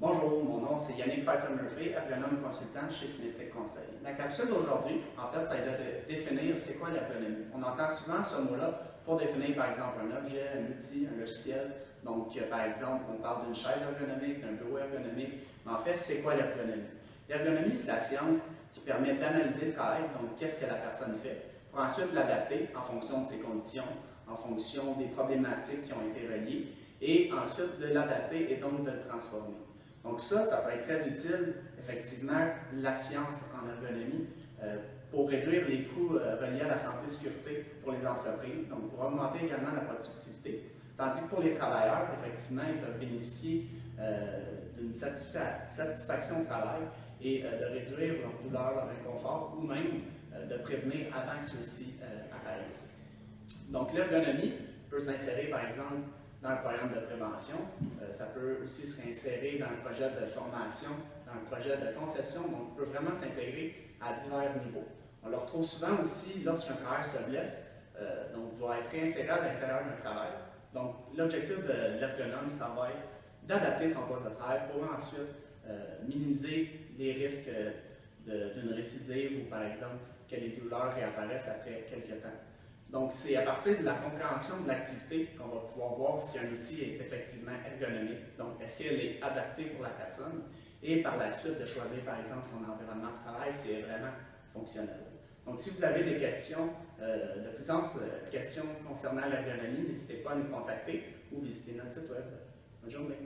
Bonjour, mon nom c'est Yannick Pfeiffer-Murphy, ergonome consultant chez Cinétique Conseil. La capsule d'aujourd'hui, en fait, ça va être de définir c'est quoi l'ergonomie. On entend souvent ce mot-là pour définir par exemple un objet, un outil, un logiciel. Donc, par exemple, on parle d'une chaise ergonomique, d'un bureau ergonomique, mais en fait, c'est quoi l'ergonomie? L'ergonomie, c'est la science qui permet d'analyser le travail, donc qu'est-ce que la personne fait, pour ensuite l'adapter en fonction de ses conditions, en fonction des problématiques qui ont été reliées, et ensuite de l'adapter et donc de le transformer. Donc ça peut être très utile, effectivement, la science en ergonomie, pour réduire les coûts reliés à la santé et sécurité pour les entreprises, donc pour augmenter également la productivité. Tandis que pour les travailleurs, effectivement, ils peuvent bénéficier d'une satisfaction au travail et de réduire leur douleur, leur inconfort ou même de prévenir avant que ceux-ci apparaissent. Donc l'ergonomie peut s'insérer par exemple dans un programme de prévention, ça peut aussi se réinsérer dans un projet de formation, dans un projet de conception, donc peut vraiment s'intégrer à divers niveaux. On le retrouve souvent aussi lorsqu'un travailleur se blesse, donc doit être réinséré à l'intérieur d'un travail. Donc l'objectif de l'ergonome, ça va être d'adapter son poste de travail pour ensuite minimiser les risques d'une récidive ou par exemple que les douleurs réapparaissent après quelques temps. Donc, c'est à partir de la compréhension de l'activité qu'on va pouvoir voir si un outil est effectivement ergonomique. Donc, est-ce qu'elle est adaptée pour la personne? Et par la suite, de choisir, par exemple, son environnement de travail, si elle est vraiment fonctionnel. Donc, si vous avez des questions, de plus en plus questions concernant l'ergonomie, n'hésitez pas à nous contacter ou visiter notre site web. Bonne journée!